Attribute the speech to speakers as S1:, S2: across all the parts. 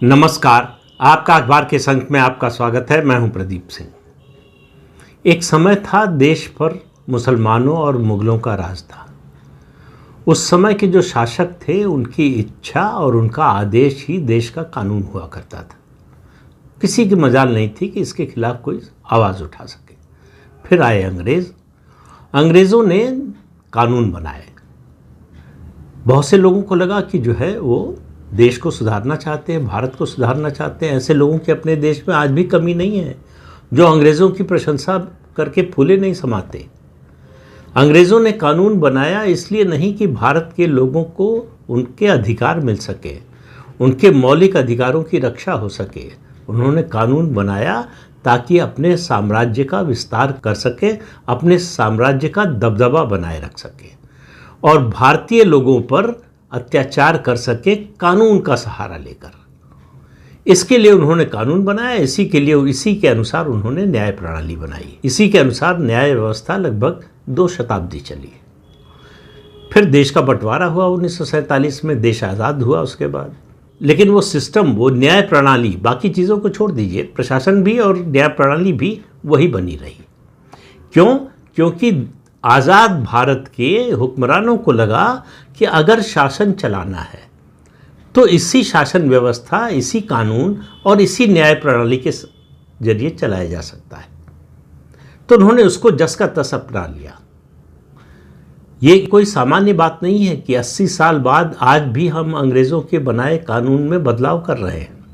S1: नमस्कार। आपका अखबार के संग में आपका स्वागत है। मैं हूं प्रदीप सिंह। एक समय था देश पर मुसलमानों और मुगलों का राज था। उस समय के जो शासक थे उनकी इच्छा और उनका आदेश ही देश का कानून हुआ करता था। किसी की मजाल नहीं थी कि इसके खिलाफ कोई आवाज़ उठा सके। फिर आए अंग्रेज़ों ने कानून बनाए। बहुत से लोगों को लगा कि जो है वो देश को सुधारना चाहते हैं, भारत को सुधारना चाहते हैं। ऐसे लोगों की अपने देश में आज भी कमी नहीं है जो अंग्रेज़ों की प्रशंसा करके फूले नहीं समाते। अंग्रेज़ों ने कानून बनाया इसलिए नहीं कि भारत के लोगों को उनके अधिकार मिल सके, उनके मौलिक अधिकारों की रक्षा हो सके। उन्होंने कानून बनाया ताकि अपने साम्राज्य का विस्तार कर सके, अपने साम्राज्य का दबदबा बनाए रख सके और भारतीय लोगों पर अत्याचार कर सके कानून का सहारा लेकर। इसके लिए उन्होंने कानून बनाया। इसी के अनुसार उन्होंने न्याय प्रणाली बनाई। इसी के अनुसार न्याय व्यवस्था लगभग 2 शताब्दी चली। फिर देश का बंटवारा हुआ 1947 में, देश आज़ाद हुआ उसके बाद। लेकिन वो सिस्टम, वो न्याय प्रणाली, बाकी चीज़ों को छोड़ दीजिए, प्रशासन भी और न्याय प्रणाली भी वही बनी रही। क्यों? क्योंकि आज़ाद भारत के हुक्मरानों को लगा कि अगर शासन चलाना है तो इसी शासन व्यवस्था, इसी कानून और इसी न्याय प्रणाली के जरिए चलाया जा सकता है। तो उन्होंने उसको जस का तस अपना लिया। ये कोई सामान्य बात नहीं है कि 80 साल बाद आज भी हम अंग्रेज़ों के बनाए कानून में बदलाव कर रहे हैं।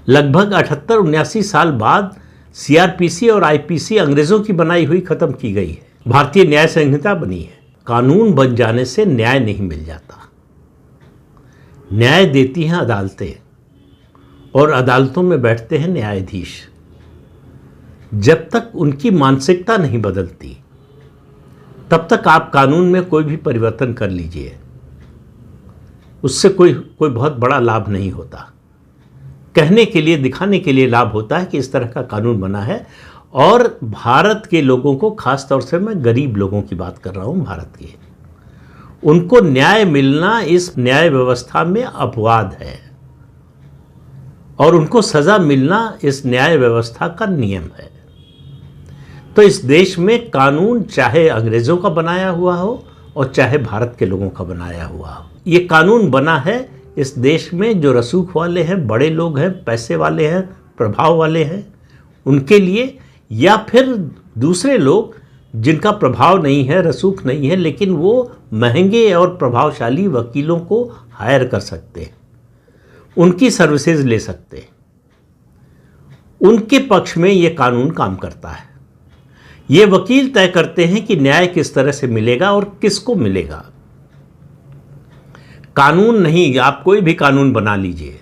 S1: लगभग 78-79 साल बाद सीआरपीसी और आईपीसी अंग्रेज़ों की बनाई हुई खत्म की गई है। भारतीय न्याय संहिता बनी है। कानून बन जाने से न्याय नहीं मिल जाता। न्याय देती हैं अदालतें और अदालतों में बैठते हैं न्यायाधीश। जब तक उनकी मानसिकता नहीं बदलती तब तक आप कानून में कोई भी परिवर्तन कर लीजिए, उससे कोई बहुत बड़ा लाभ नहीं होता। कहने के लिए, दिखाने के लिए लाभ होता है कि इस तरह का कानून बना है। और भारत के लोगों को, खास तौर से मैं गरीब लोगों की बात कर रहा हूं भारत के, उनको न्याय मिलना इस न्याय व्यवस्था में अपवाद है और उनको सजा मिलना इस न्याय व्यवस्था का नियम है। तो इस देश में कानून चाहे अंग्रेज़ों का बनाया हुआ हो और चाहे भारत के लोगों का बनाया हुआ हो, ये कानून बना है इस देश में जो रसूख वाले हैं, बड़े लोग हैं, पैसे वाले हैं, प्रभाव वाले हैं, उनके लिए, या फिर दूसरे लोग जिनका प्रभाव नहीं है, रसूख नहीं है, लेकिन वो महंगे और प्रभावशाली वकीलों को हायर कर सकते हैं, उनकी सर्विसेज ले सकते हैं। उनके पक्ष में ये कानून काम करता है। ये वकील तय करते हैं कि न्याय किस तरह से मिलेगा और किसको मिलेगा। कानून नहीं, आप कोई भी कानून बना लीजिए,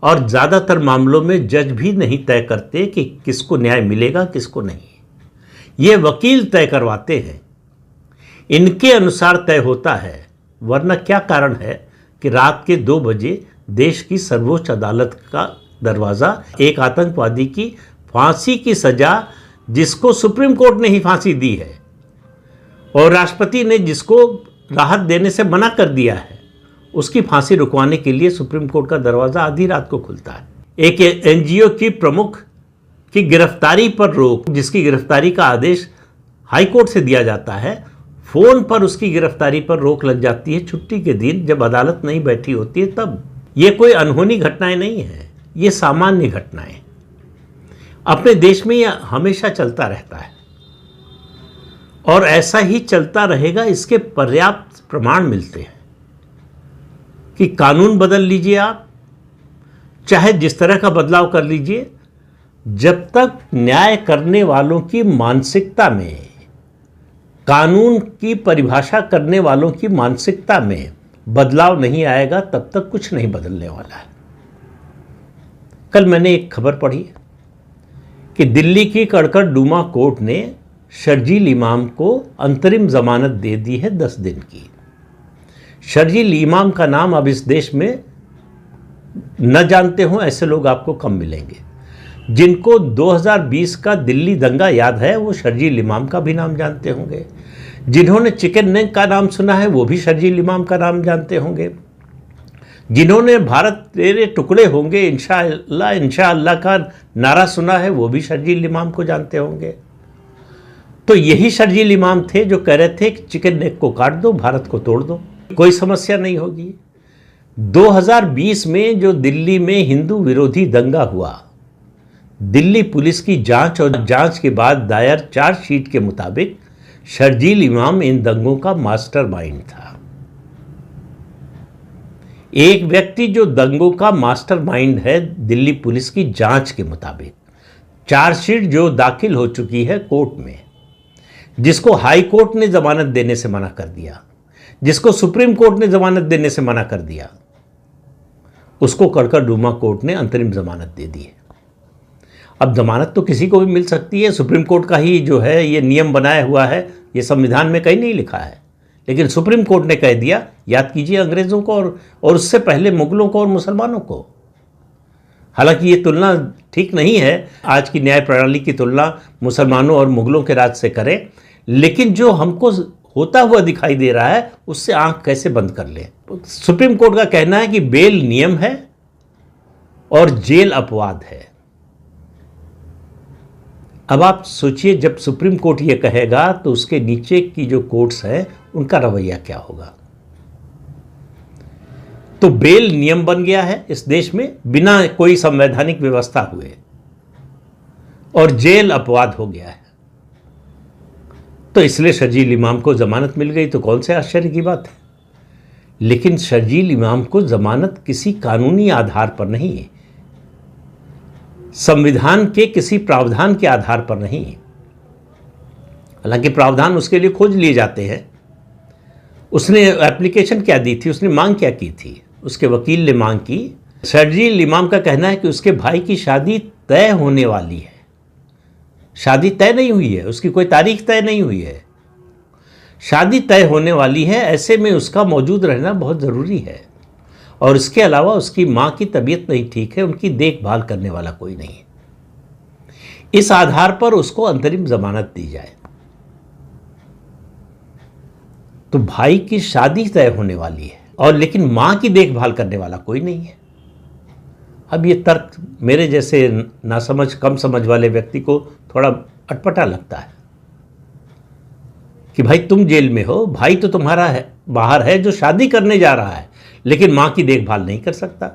S1: और ज़्यादातर मामलों में जज भी नहीं तय करते कि किसको न्याय मिलेगा किसको नहीं। ये वकील तय करवाते हैं, इनके अनुसार तय होता है। वरना क्या कारण है कि रात के 2 बजे देश की सर्वोच्च अदालत का दरवाज़ा एक आतंकवादी की फांसी की सज़ा, जिसको सुप्रीम कोर्ट ने ही फांसी दी है और राष्ट्रपति ने जिसको राहत देने से मना कर दिया है, उसकी फांसी रुकवाने के लिए सुप्रीम कोर्ट का दरवाज़ा आधी रात को खुलता है। एक एनजीओ की प्रमुख की गिरफ्तारी पर रोक, जिसकी गिरफ्तारी का आदेश हाई कोर्ट से दिया जाता है, फ़ोन पर उसकी गिरफ्तारी पर रोक लग जाती है छुट्टी के दिन जब अदालत नहीं बैठी होती है तब। ये कोई अनहोनी घटनाएं नहीं है, ये सामान्य घटनाएं। अपने देश में यह हमेशा चलता रहता है और ऐसा ही चलता रहेगा। इसके पर्याप्त प्रमाण मिलते हैं कि कानून बदल लीजिए आप, चाहे जिस तरह का बदलाव कर लीजिए, जब तक न्याय करने वालों की मानसिकता में, कानून की परिभाषा करने वालों की मानसिकता में बदलाव नहीं आएगा, तब तक कुछ नहीं बदलने वाला है। कल मैंने एक खबर पढ़ी कि दिल्ली की कड़कड़डूमा कोर्ट ने शर्जील इमाम को अंतरिम जमानत दे दी है 10 दिन की। शर्जील इमाम का नाम अब इस देश में न जानते हो ऐसे लोग आपको कम मिलेंगे। जिनको 2020 का दिल्ली दंगा याद है वो शर्जील इमाम का भी नाम जानते होंगे। जिन्होंने चिकन नेक का नाम सुना है वो भी शर्जील इमाम का नाम जानते होंगे। जिन्होंने भारत तेरे टुकड़े होंगे इंशाअल्लाह इंशाअल्लाह का नारा सुना है, वो भी शर्जील इमाम को जानते होंगे। तो यही शर्जील इमाम थे जो कह रहे थे कि चिकन नेक को काट दो, भारत को तोड़ दो, कोई समस्या नहीं होगी। 2020 में जो दिल्ली में हिंदू विरोधी दंगा हुआ, दिल्ली पुलिस की जांच और जांच के बाद दायर चार्जशीट के मुताबिक शर्जील इमाम इन दंगों का मास्टरमाइंड था। एक व्यक्ति जो दंगों का मास्टरमाइंड है, दिल्ली पुलिस की जांच के मुताबिक चार्जशीट जो दाखिल हो चुकी है कोर्ट में, जिसको हाई कोर्ट ने जमानत देने से मना कर दिया, जिसको सुप्रीम कोर्ट ने जमानत देने से मना कर दिया, उसको कड़कड़डूमा कोर्ट ने अंतरिम जमानत दे दी है। अब जमानत तो किसी को भी मिल सकती है, सुप्रीम कोर्ट का ही जो है ये नियम बनाया हुआ है, ये संविधान में कहीं नहीं लिखा है, लेकिन सुप्रीम कोर्ट ने कह दिया। याद कीजिए अंग्रेज़ों को और उससे पहले मुगलों को और मुसलमानों को। हालांकि ये तुलना ठीक नहीं है, आज की न्याय प्रणाली की तुलना मुसलमानों और मुगलों के राज से करें, लेकिन जो हमको होता हुआ दिखाई दे रहा है उससे आंख कैसे बंद कर ले। सुप्रीम कोर्ट का कहना है कि बेल नियम है और जेल अपवाद है। अब आप सोचिए, जब सुप्रीम कोर्ट ये कहेगा तो उसके नीचे की जो कोर्ट्स हैं उनका रवैया क्या होगा। तो बेल नियम बन गया है इस देश में बिना कोई संवैधानिक व्यवस्था हुए, और जेल अपवाद हो गया है। तो इसलिए शर्जील इमाम को जमानत मिल गई तो कौन से आश्चर्य की बात है। लेकिन शर्जील इमाम को जमानत किसी कानूनी आधार पर नहीं है, संविधान के किसी प्रावधान के आधार पर नहीं। हालांकि प्रावधान उसके लिए खोज लिए जाते हैं। उसने एप्लीकेशन क्या दी थी, उसने मांग क्या की थी, उसके वकील ने मांग की। शर्जील इमाम का कहना है कि उसके भाई की शादी तय होने वाली है, शादी तय नहीं हुई है, उसकी कोई तारीख तय नहीं हुई है, शादी तय होने वाली है। ऐसे में उसका मौजूद रहना बहुत ज़रूरी है, और इसके अलावा उसकी माँ की तबीयत नहीं ठीक है, उनकी देखभाल करने वाला कोई नहीं है। इस आधार पर उसको अंतरिम जमानत दी जाए। तो भाई की शादी तय होने वाली है और लेकिन माँ की देखभाल करने वाला कोई नहीं है। अब ये तर्क मेरे जैसे नासमझ कम समझ वाले व्यक्ति को थोड़ा अटपटा लगता है कि भाई तुम जेल में हो, भाई तो तुम्हारा है बाहर है जो शादी करने जा रहा है, लेकिन मां की देखभाल नहीं कर सकता।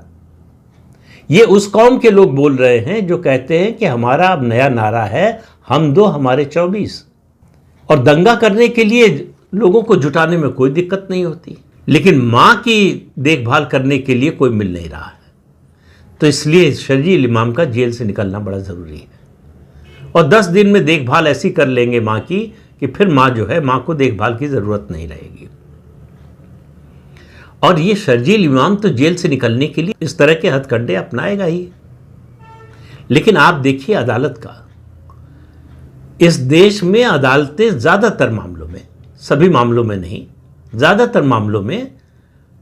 S1: ये उस कौम के लोग बोल रहे हैं जो कहते हैं कि हमारा अब नया नारा है, हम दो हमारे 24, और दंगा करने के लिए लोगों को जुटाने में कोई दिक्कत नहीं होती, लेकिन मां की देखभाल करने के लिए कोई मिल नहीं रहा है। तो इसलिए शर्जील इमाम का जेल से निकलना बड़ा ज़रूरी है, और 10 दिन में देखभाल ऐसी कर लेंगे माँ की कि फिर माँ जो है, माँ को देखभाल की ज़रूरत नहीं रहेगी। और ये शर्जील इमाम तो जेल से निकलने के लिए इस तरह के हथकंडे अपनाएगा ही। लेकिन आप देखिए अदालत का, इस देश में अदालतें ज़्यादातर मामलों में, सभी मामलों में नहीं, ज़्यादातर मामलों में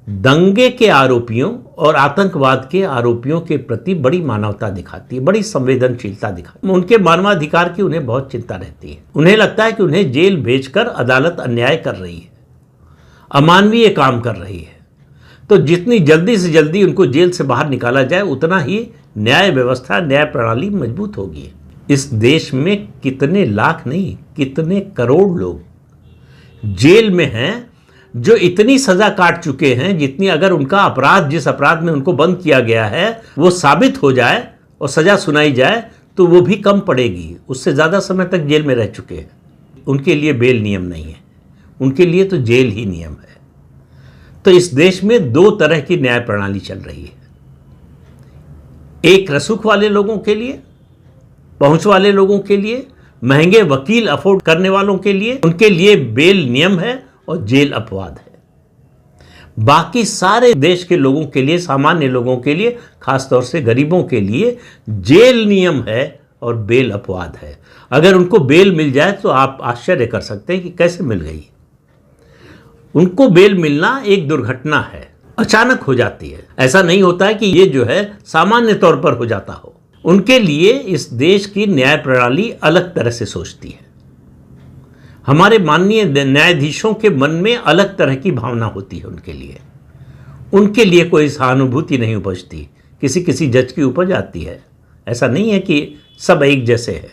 S1: दंगे के आरोपियों और आतंकवाद के आरोपियों के प्रति बड़ी मानवता दिखाती है, बड़ी संवेदनशीलता दिखाती है। उनके मानवाधिकार की उन्हें बहुत चिंता रहती है। उन्हें लगता है कि उन्हें जेल भेजकर अदालत अन्याय कर रही है, अमानवीय काम कर रही है। तो जितनी जल्दी से जल्दी उनको जेल से बाहर निकाला जाए, उतना ही न्याय व्यवस्था, न्याय प्रणाली मजबूत होगी। इस देश में कितने लाख नहीं, कितने करोड़ लोग जेल में हैं जो इतनी सजा काट चुके हैं जितनी, अगर उनका अपराध, जिस अपराध में उनको बंद किया गया है, वो साबित हो जाए और सजा सुनाई जाए तो वो भी कम पड़ेगी। उससे ज़्यादा समय तक जेल में रह चुके हैं। उनके लिए बेल नियम नहीं है, उनके लिए तो जेल ही नियम है। तो इस देश में 2 तरह की न्याय प्रणाली चल रही है। एक रसूख वाले लोगों के लिए, पहुंच वाले लोगों के लिए, महंगे वकील अफोर्ड करने वालों के लिए, उनके लिए बेल नियम है और जेल अपवाद है। बाकी सारे देश के लोगों के लिए, सामान्य लोगों के लिए, खासतौर से गरीबों के लिए जेल नियम है और बेल अपवाद है। अगर उनको बेल मिल जाए तो आप आश्चर्य कर सकते हैं कि कैसे मिल गई। उनको बेल मिलना एक दुर्घटना है, अचानक हो जाती है। ऐसा नहीं होता है कि ये जो है सामान्य तौर पर हो जाता हो। उनके लिए इस देश की न्याय प्रणाली अलग तरह से सोचती है। हमारे माननीय न्यायाधीशों के मन में अलग तरह की भावना होती है उनके लिए। उनके लिए कोई सहानुभूति नहीं उपजती, किसी किसी जज की उपज आती है। ऐसा नहीं है कि सब एक जैसे हैं।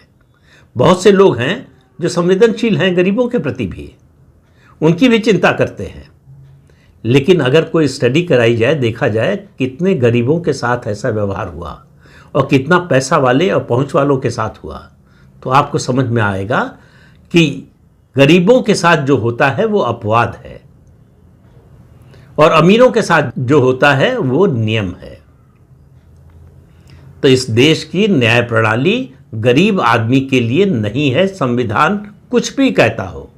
S1: बहुत से लोग हैं जो संवेदनशील हैं गरीबों के प्रति भी, उनकी भी चिंता करते हैं। लेकिन अगर कोई स्टडी कराई जाए, देखा जाए कितने गरीबों के साथ ऐसा व्यवहार हुआ और कितना पैसा वाले और पहुंच वालों के साथ हुआ, तो आपको समझ में आएगा कि गरीबों के साथ जो होता है वो अपवाद है और अमीरों के साथ जो होता है वो नियम है। तो इस देश की न्याय प्रणाली गरीब आदमी के लिए नहीं है। संविधान कुछ भी कहता हो,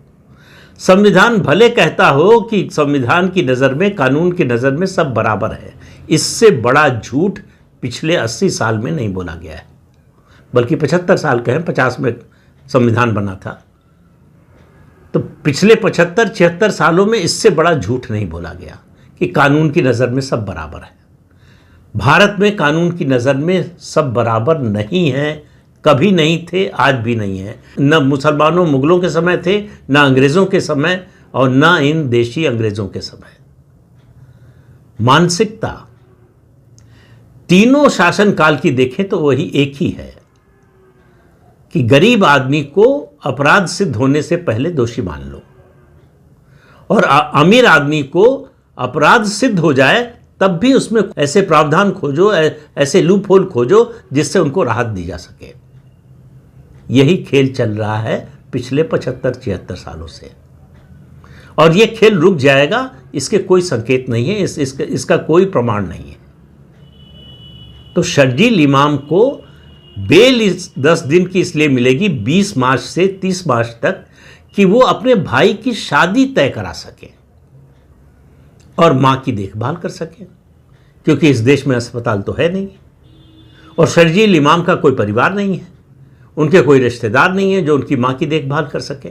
S1: संविधान भले कहता हो कि संविधान की नज़र में, कानून की नज़र में सब बराबर है, इससे बड़ा झूठ पिछले 80 साल में नहीं बोला गया है। बल्कि 75 साल के हैं, 50 में संविधान बना था, तो पिछले 75-76 सालों में इससे बड़ा झूठ नहीं बोला गया कि कानून की नज़र में सब बराबर है। भारत में कानून की नज़र में सब बराबर नहीं है, कभी नहीं थे, आज भी नहीं है। न मुसलमानों मुगलों के समय थे, न अंग्रेज़ों के समय, और न इन देशी अंग्रेज़ों के समय। मानसिकता तीनों शासन काल की देखें तो वही एक ही है कि गरीब आदमी को अपराध सिद्ध होने से पहले दोषी मान लो, और अमीर आदमी को अपराध सिद्ध हो जाए तब भी उसमें ऐसे प्रावधान खोजो, ऐसे लूप होल खोजो जिससे उनको राहत दी जा सके। यही खेल चल रहा है पिछले 75-76 सालों से, और ये खेल रुक जाएगा इसके कोई संकेत नहीं है, इसका कोई प्रमाण नहीं है। तो शर्जील इमाम को बेल 10 दिन की इसलिए मिलेगी 20 मार्च से 30 मार्च तक कि वो अपने भाई की शादी तय करा सके और मां की देखभाल कर सके, क्योंकि इस देश में अस्पताल तो है नहीं और शर्जील इमाम का कोई परिवार नहीं है, उनके कोई रिश्तेदार नहीं है जो उनकी मां की देखभाल कर सके।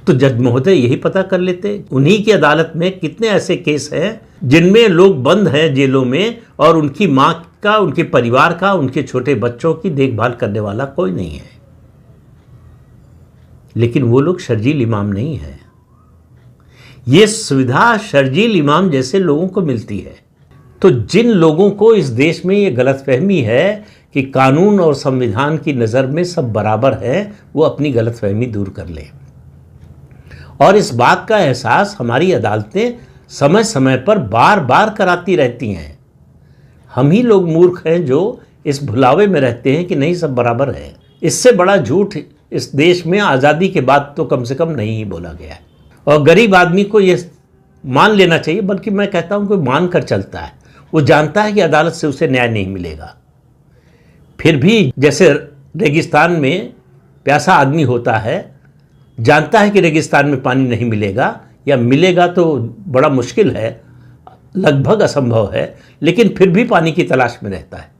S1: तो जज महोदय यही पता कर लेते, उन्हीं की अदालत में कितने ऐसे केस हैं जिनमें लोग बंद हैं जेलों में और उनकी मां का, उनके परिवार का, उनके छोटे बच्चों की देखभाल करने वाला कोई नहीं है। लेकिन वो लोग शर्जील इमाम नहीं है। ये सुविधा शर्जील इमाम जैसे लोगों को मिलती है। तो जिन लोगों को इस देश में ये गलतफहमी है कि कानून और संविधान की नज़र में सब बराबर है, वो अपनी गलतफहमी दूर कर लें। और इस बात का एहसास हमारी अदालतें समय समय पर बार बार कराती रहती हैं। हम ही लोग मूर्ख हैं जो इस भुलावे में रहते हैं कि नहीं सब बराबर है। इससे बड़ा झूठ इस देश में आज़ादी के बाद तो कम से कम नहीं ही बोला गया है। और गरीब आदमी को ये मान लेना चाहिए, बल्कि मैं कहता हूँ कोई मान कर चलता है। वो जानता है कि अदालत से उसे न्याय नहीं मिलेगा, फिर भी जैसे रेगिस्तान में प्यासा आदमी होता है, जानता है कि रेगिस्तान में पानी नहीं मिलेगा या मिलेगा तो बड़ा मुश्किल है, लगभग असंभव है, लेकिन फिर भी पानी की तलाश में रहता है।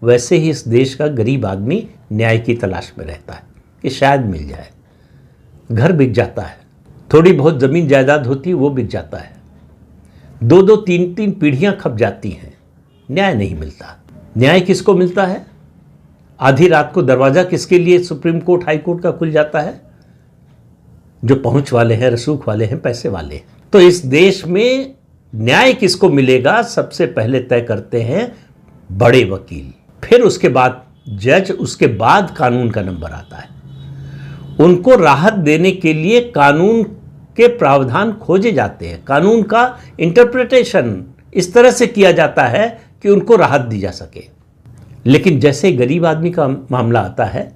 S1: वैसे ही इस देश का गरीब आदमी न्याय की तलाश में रहता है कि शायद मिल जाए। घर बिक जाता है, थोड़ी बहुत ज़मीन जायदाद होती है वो बिक जाता है, 2-2, 3-3 पीढ़ियाँ खप जाती हैं, न्याय नहीं मिलता। न्याय किसको मिलता है? आधी रात को दरवाज़ा किसके लिए सुप्रीम कोर्ट, हाई कोर्ट का खुल जाता है? जो पहुंच वाले हैं, रसूख वाले हैं, पैसे वाले हैं। तो इस देश में न्याय किसको मिलेगा सबसे पहले तय करते हैं बड़े वकील, फिर उसके बाद जज, उसके बाद कानून का नंबर आता है। उनको राहत देने के लिए कानून के प्रावधान खोजे जाते हैं, कानून का इंटरप्रिटेशन इस तरह से किया जाता है कि उनको राहत दी जा सके। लेकिन जैसे गरीब आदमी का मामला आता है,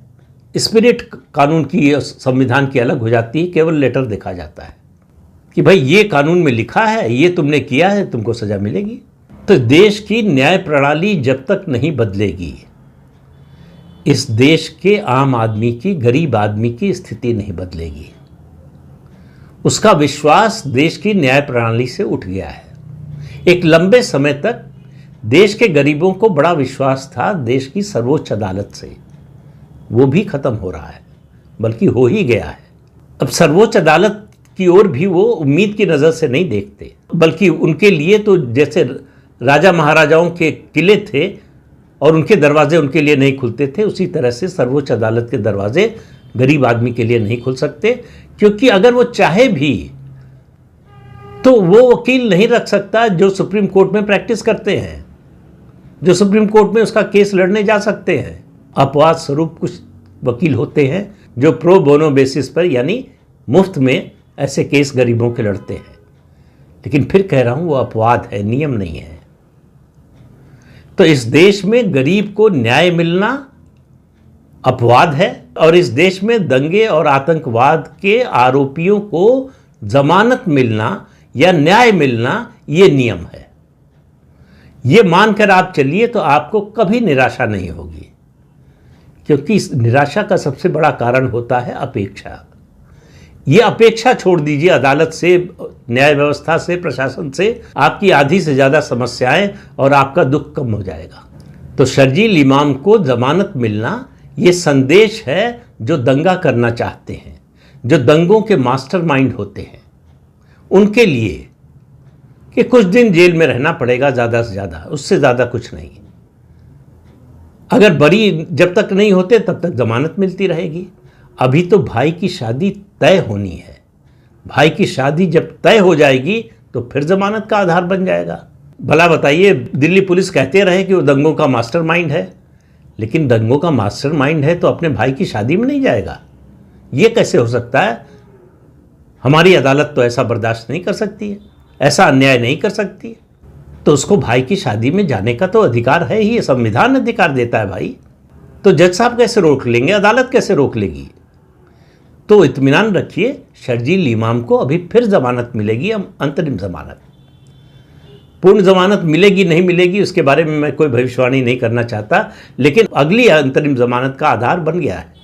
S1: स्पिरिट कानून की, संविधान की अलग हो जाती है। केवल लेटर देखा जाता है कि भाई ये कानून में लिखा है, ये तुमने किया है, तुमको सजा मिलेगी। तो देश की न्याय प्रणाली जब तक नहीं बदलेगी, इस देश के आम आदमी की, गरीब आदमी की स्थिति नहीं बदलेगी। उसका विश्वास देश की न्याय प्रणाली से उठ गया है। एक लंबे समय तक देश के गरीबों को बड़ा विश्वास था देश की सर्वोच्च अदालत से, वो भी खत्म हो रहा है, बल्कि हो ही गया है। अब सर्वोच्च अदालत की ओर भी वो उम्मीद की नज़र से नहीं देखते, बल्कि उनके लिए तो जैसे राजा महाराजाओं के किले थे और उनके दरवाजे उनके लिए नहीं खुलते थे, उसी तरह से सर्वोच्च अदालत के दरवाजे गरीब आदमी के लिए नहीं खुल सकते। क्योंकि अगर वो चाहे भी तो वो वकील नहीं रख सकता जो सुप्रीम कोर्ट में प्रैक्टिस करते हैं, जो सुप्रीम कोर्ट में उसका केस लड़ने जा सकते हैं। अपवाद स्वरूप कुछ वकील होते हैं जो प्रो बोनो बेसिस पर, यानी मुफ्त में ऐसे केस गरीबों के लड़ते हैं। लेकिन फिर कह रहा हूं वो अपवाद है, नियम नहीं है। तो इस देश में गरीब को न्याय मिलना अपवाद है, और इस देश में दंगे और आतंकवाद के आरोपियों को जमानत मिलना या न्याय मिलना ये नियम है। ये मानकर आप चलिए तो आपको कभी निराशा नहीं होगी, क्योंकि इस निराशा का सबसे बड़ा कारण होता है अपेक्षा। ये अपेक्षा छोड़ दीजिए अदालत से, न्याय व्यवस्था से, प्रशासन से, आपकी आधी से ज़्यादा समस्याएं और आपका दुख कम हो जाएगा। तो शर्जील इमाम को जमानत मिलना ये संदेश है जो दंगा करना चाहते हैं, जो दंगों के मास्टरमाइंड होते हैं, उनके लिए कि कुछ दिन जेल में रहना पड़ेगा ज़्यादा से ज़्यादा, उससे ज़्यादा कुछ नहीं। अगर बरी जब तक नहीं होते तब तक जमानत मिलती रहेगी। अभी तो भाई की शादी तय होनी है, भाई की शादी जब तय हो जाएगी तो फिर जमानत का आधार बन जाएगा। भला बताइए, दिल्ली पुलिस कहते रहे कि वो दंगों का मास्टरमाइंड है, लेकिन दंगों का मास्टरमाइंड है तो अपने भाई की शादी में नहीं जाएगा? ये कैसे हो सकता है? हमारी अदालत तो ऐसा बर्दाश्त नहीं कर सकती है, ऐसा अन्याय नहीं कर सकती। तो उसको भाई की शादी में जाने का तो अधिकार है ही, संविधान अधिकार देता है भाई। तो जज साहब कैसे रोक लेंगे, अदालत कैसे रोक लेगी? तो इत्मीनान रखिए, शर्जील इमाम को अभी फिर जमानत मिलेगी, अंतरिम जमानत। पूर्ण जमानत मिलेगी नहीं मिलेगी उसके बारे में मैं कोई भविष्यवाणी नहीं करना चाहता, लेकिन अगली अंतरिम जमानत का आधार बन गया है।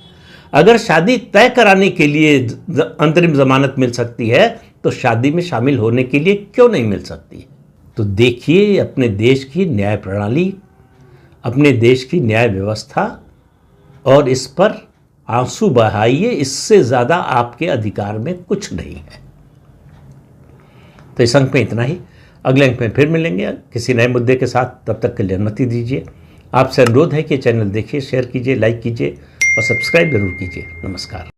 S1: अगर शादी तय कराने के लिए अंतरिम जमानत मिल सकती है तो शादी में शामिल होने के लिए क्यों नहीं मिल सकती? तो देखिए अपने देश की न्याय प्रणाली, अपने देश की न्याय व्यवस्था, और इस पर आंसू बहाइए। इससे ज़्यादा आपके अधिकार में कुछ नहीं है। तो इस अंक में इतना ही। अगले अंक में फिर मिलेंगे किसी नए मुद्दे के साथ। तब तक के लिए अनुमति दीजिए। आपसे अनुरोध है कि चैनल देखिए, शेयर कीजिए, लाइक कीजिए और सब्सक्राइब जरूर कीजिए। नमस्कार।